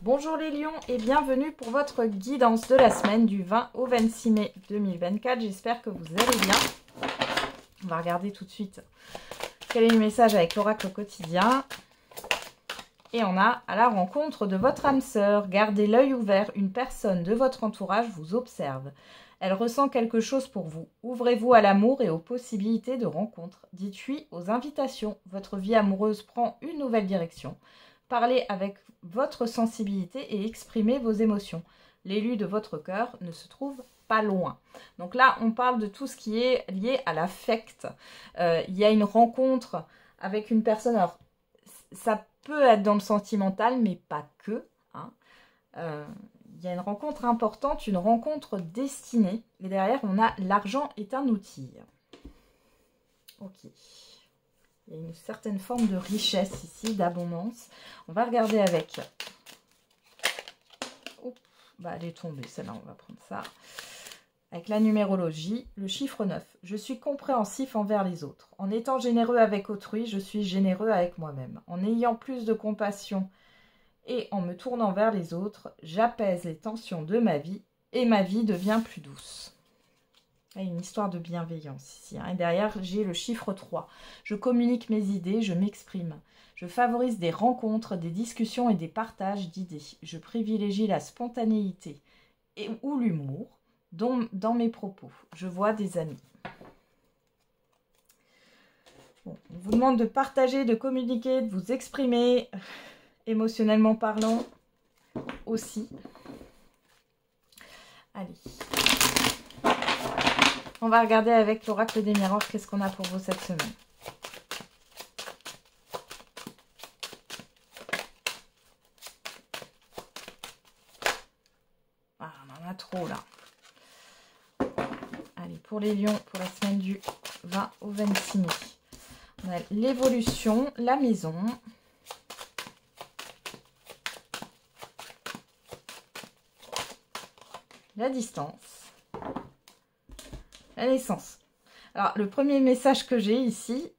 Bonjour les lions et bienvenue pour votre guidance de la semaine du 20 au 26 mai 2024. J'espère que vous allez bien. On va regarder tout de suite quel est le message avec l'oracle quotidien. Et on a à la rencontre de votre âme sœur. Gardez l'œil ouvert, une personne de votre entourage vous observe. Elle ressent quelque chose pour vous. Ouvrez-vous à l'amour et aux possibilités de rencontre. Dites oui aux invitations. Votre vie amoureuse prend une nouvelle direction. Parlez avec votre sensibilité et exprimez vos émotions. L'élu de votre cœur ne se trouve pas loin. Donc là, on parle de tout ce qui est lié à l'affect. Il y a une rencontre avec une personne. Alors, ça peut être dans le sentimental, mais pas que. Hein. Il y a une rencontre importante, une rencontre destinée. Et derrière, on a l'argent est un outil. Ok. Il y a une certaine forme de richesse ici, d'abondance. On va regarder avec... Oh, bah elle est tombée, celle-là, on va prendre ça. Avec la numérologie, le chiffre 9. Je suis compréhensif envers les autres. En étant généreux avec autrui, je suis généreux avec moi-même. En ayant plus de compassion et en me tournant vers les autres, j'apaise les tensions de ma vie et ma vie devient plus douce. Il y a une histoire de bienveillance ici. Hein. Et derrière, j'ai le chiffre 3. Je communique mes idées, je m'exprime. Je favorise des rencontres, des discussions et des partages d'idées. Je privilégie la spontanéité ou l'humour dans mes propos. Je vois des amis. Bon, on vous demande de partager, de communiquer, de vous exprimer, émotionnellement parlant aussi. Allez. On va regarder avec l'oracle des miroirs qu'est-ce qu'on a pour vous cette semaine. Ah, on en a trop là. Allez, pour les lions, pour la semaine du 20 au 26 mai. On a l'évolution, la maison. La distance. La naissance. Alors, le premier message que j'ai ici,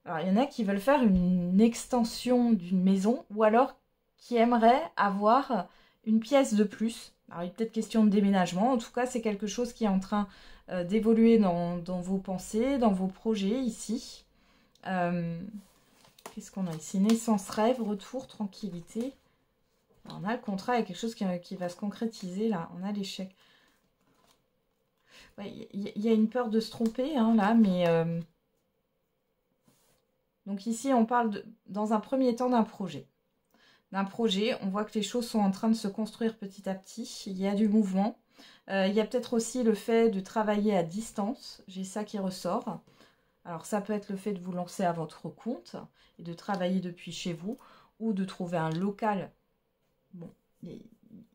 alors il y en a qui veulent faire une extension d'une maison ou alors qui aimeraient avoir une pièce de plus. Alors, il est peut-être question de déménagement. En tout cas, c'est quelque chose qui est en train d'évoluer dans vos pensées, dans vos projets ici. Qu'est-ce qu'on a ici? Naissance, rêve, retour, tranquillité. Alors, on a le contrat, il y a quelque chose qui va se concrétiser là. On a l'échec. Ouais, il y a une peur de se tromper hein, là, mais... Donc ici, on parle dans un premier temps d'un projet. On voit que les choses sont en train de se construire petit à petit. Il y a du mouvement. Il y a peut-être aussi le fait de travailler à distance. J'ai ça qui ressort. Alors ça peut être le fait de vous lancer à votre compte et de travailler depuis chez vous ou de trouver un local. Bon, il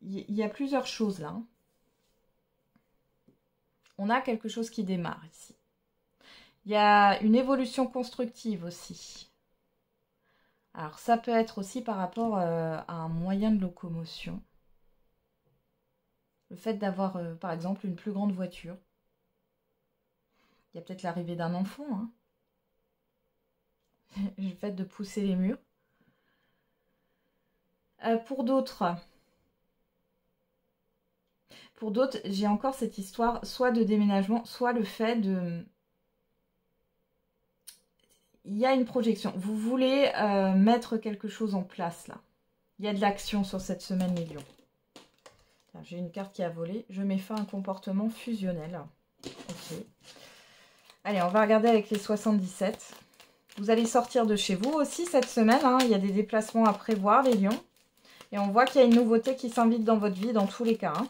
y a plusieurs choses là. Hein. On a quelque chose qui démarre ici. Il y a une évolution constructive aussi. Alors, ça peut être aussi par rapport à un moyen de locomotion. Le fait d'avoir, par exemple, une plus grande voiture. Il y a peut-être l'arrivée d'un enfant. Hein. Le fait de pousser les murs. Pour d'autres, j'ai encore cette histoire soit de déménagement, soit le fait de... Il y a une projection. Vous voulez mettre quelque chose en place là. Il y a de l'action sur cette semaine, les lions. J'ai une carte qui a volé. Je mets fin à un comportement fusionnel. Ok. Allez, on va regarder avec les 77. Vous allez sortir de chez vous aussi cette semaine. Hein. Il y a des déplacements à prévoir, les lions. Et on voit qu'il y a une nouveauté qui s'invite dans votre vie, dans tous les cas. Hein.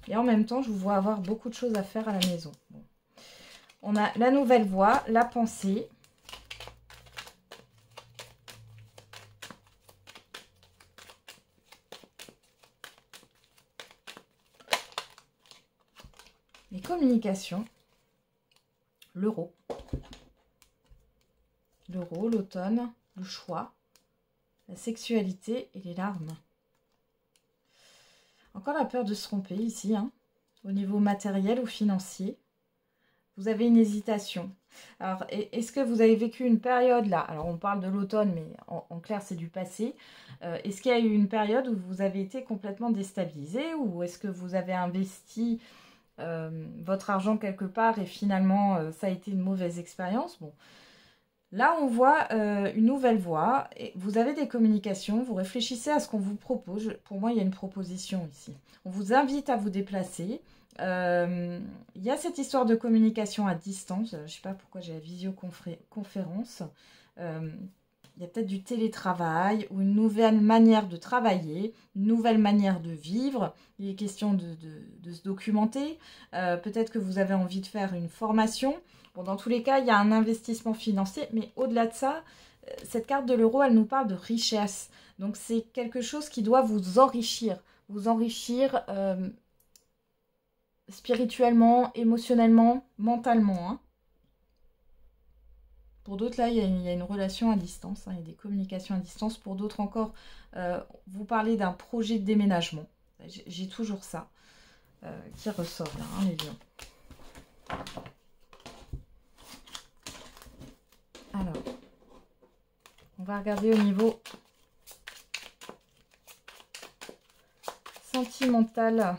Et en même temps, je vous vois avoir beaucoup de choses à faire à la maison. Bon. On a la nouvelle voie, la pensée. Les communications. L'euro. L'euro, l'automne, le choix, la sexualité et les larmes. Encore la peur de se tromper ici, hein, au niveau matériel ou financier. vous avez une hésitation. Alors, est-ce que vous avez vécu une période là? Alors, on parle de l'automne, mais en clair, c'est du passé. Est-ce qu'il y a eu une période où vous avez été complètement déstabilisé ou est-ce que vous avez investi votre argent quelque part et finalement, ça a été une mauvaise expérience? Bon, là, on voit une nouvelle voie. Et vous avez des communications, vous réfléchissez à ce qu'on vous propose. Pour moi, il y a une proposition ici. On vous invite à vous déplacer. Il y a cette histoire de communication à distance. Je ne sais pas pourquoi j'ai la visioconférence. Il y a peut-être du télétravail ou une nouvelle manière de travailler, une nouvelle manière de vivre. Il est question de se documenter. Peut-être que vous avez envie de faire une formation. Bon, dans tous les cas, il y a un investissement financier. Mais au-delà de ça, cette carte de l'euro, elle nous parle de richesse. Donc, c'est quelque chose qui doit vous enrichir. Vous enrichir spirituellement, émotionnellement, mentalement. Hein. Pour d'autres, là, il y a une relation à distance, hein, il y a des communications à distance. Pour d'autres encore, vous parlez d'un projet de déménagement. J'ai toujours ça qui ressort là, hein, les lions. Alors, on va regarder au niveau sentimental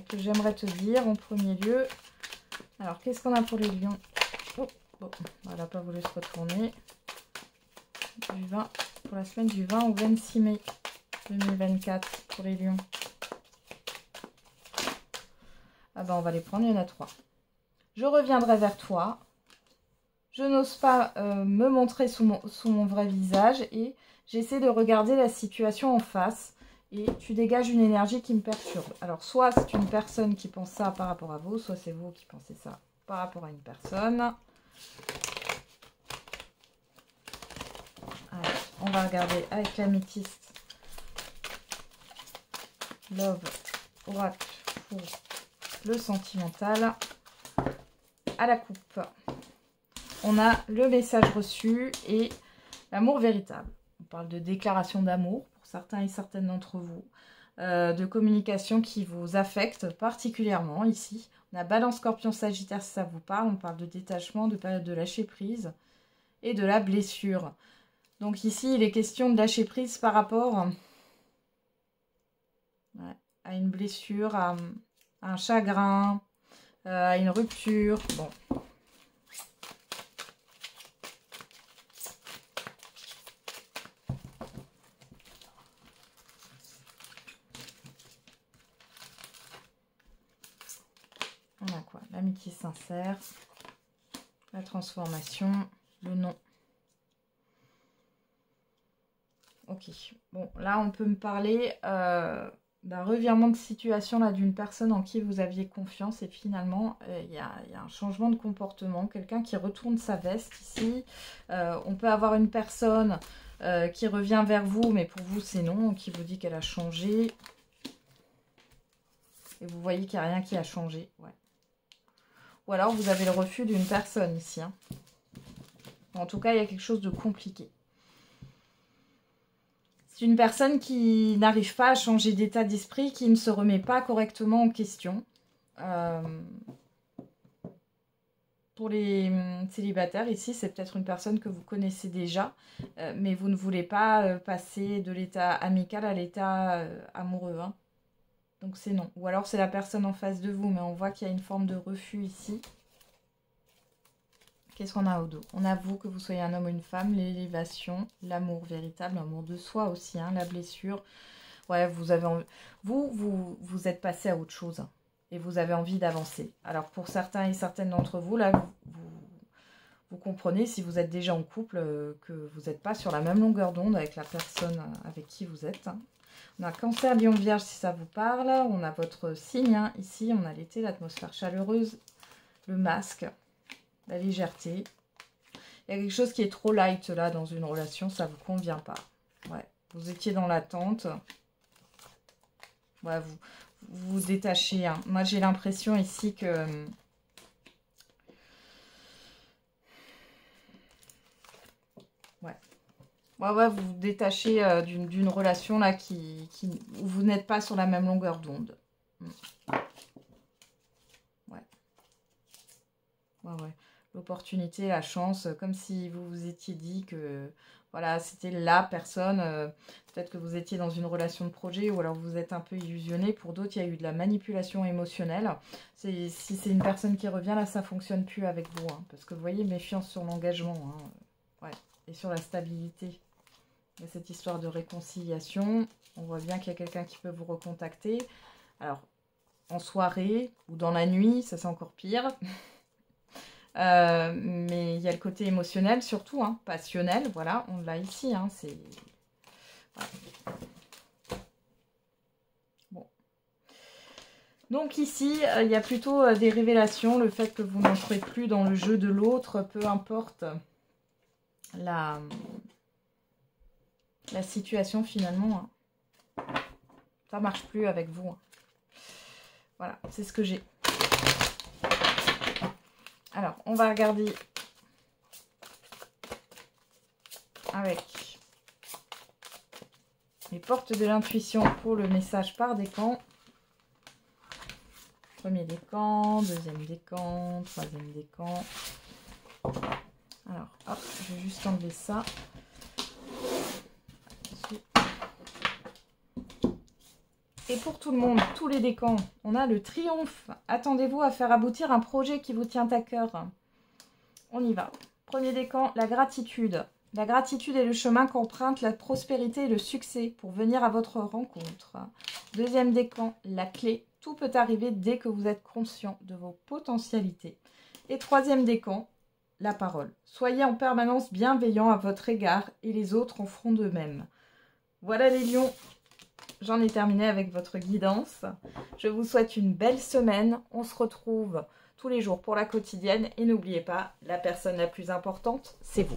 que j'aimerais te dire en premier lieu. Alors, qu'est-ce qu'on a pour les lions? Oh, bon, elle n'a pas voulu se retourner. Du 20, pour la semaine du 20 au 26 mai 2024 pour les lions. Ah ben, on va les prendre, il y en a 3. Je reviendrai vers toi. Je n'ose pas me montrer sous mon vrai visage et j'essaie de regarder la situation en face. Et tu dégages une énergie qui me perturbe. Alors, soit c'est une personne qui pense ça par rapport à vous, soit c'est vous qui pensez ça par rapport à une personne. Allez, on va regarder avec l'améthyste. Love, oracle, pour le sentimental. À la coupe. On a le message reçu et l'amour véritable. On parle de déclaration d'amour. Certains et certaines d'entre vous, de communication qui vous affecte particulièrement ici. On a Balance, Scorpion, Sagittaire si ça vous parle. On parle de détachement, de période de lâcher prise et de la blessure. Donc ici, il est question de lâcher prise par rapport à une blessure, à un chagrin, à une rupture. Bon. On a quoi? L'amitié sincère, la transformation, le non. Ok. Bon, là, on peut me parler d'un revirement de situation là d'une personne en qui vous aviez confiance et finalement, il y a un changement de comportement. Quelqu'un qui retourne sa veste ici. On peut avoir une personne qui revient vers vous, mais pour vous, c'est non, qui vous dit qu'elle a changé. Et vous voyez qu'il n'y a rien qui a changé. Ouais. Ou alors, vous avez le refus d'une personne ici. Hein. En tout cas, il y a quelque chose de compliqué. C'est une personne qui n'arrive pas à changer d'état d'esprit, qui ne se remet pas correctement en question. Pour les célibataires, ici, c'est peut-être une personne que vous connaissez déjà, mais vous ne voulez pas passer de l'état amical à l'état amoureux. Hein. Donc c'est non. Ou alors c'est la personne en face de vous, mais on voit qu'il y a une forme de refus ici. Qu'est-ce qu'on a au dos? On avoue que vous soyez un homme ou une femme, l'élévation, l'amour véritable, l'amour de soi aussi, hein, la blessure. Ouais, vous avez envie... vous êtes passé à autre chose hein, et vous avez envie d'avancer. Alors pour certains et certaines d'entre vous, là, vous comprenez si vous êtes déjà en couple que vous n'êtes pas sur la même longueur d'onde avec la personne avec qui vous êtes. Hein. On a Cancer, Lion, Vierge si ça vous parle. On a votre signe hein, ici. On a l'été, l'atmosphère chaleureuse, le masque, la légèreté. Il y a quelque chose qui est trop light là dans une relation. Ça ne vous convient pas. Ouais. Vous étiez dans l'attente. Ouais, vous vous détachez. Hein. Moi j'ai l'impression ici que... Ouais, vous vous détachez d'une relation là où vous n'êtes pas sur la même longueur d'onde. Ouais. Ouais. L'opportunité, la chance, comme si vous vous étiez dit que voilà, c'était la personne. Peut-être que vous étiez dans une relation de projet ou alors vous êtes un peu illusionné. Pour d'autres, il y a eu de la manipulation émotionnelle. Si c'est une personne qui revient, là, ça ne fonctionne plus avec vous. Hein, parce que vous voyez, méfiance sur l'engagement. Hein, ouais, et sur la stabilité. Il y a cette histoire de réconciliation. On voit bien qu'il y a quelqu'un qui peut vous recontacter. Alors, en soirée ou dans la nuit, ça c'est encore pire. Mais il y a le côté émotionnel surtout, hein, passionnel, voilà, on l'a ici, hein, c'est... Voilà. Bon. Donc ici, il y a plutôt des révélations, le fait que vous n'entrez plus dans le jeu de l'autre, peu importe la situation finalement, hein. Ça marche plus avec vous. Hein. Voilà, c'est ce que j'ai. Alors, on va regarder avec les portes de l'intuition pour le message par décan. Premier décan, deuxième décan, troisième décan. Alors, hop, je vais juste enlever ça. Et pour tout le monde, tous les décans, on a le triomphe. Attendez-vous à faire aboutir un projet qui vous tient à cœur. On y va. Premier décan, la gratitude. La gratitude est le chemin qu'emprunte la prospérité et le succès pour venir à votre rencontre. Deuxième décan, la clé. Tout peut arriver dès que vous êtes conscient de vos potentialités. Et troisième décan, la parole. Soyez en permanence bienveillant à votre égard et les autres en feront de même. Voilà les lions. J'en ai terminé avec votre guidance. Je vous souhaite une belle semaine. On se retrouve tous les jours pour la quotidienne. Et n'oubliez pas, la personne la plus importante, c'est vous.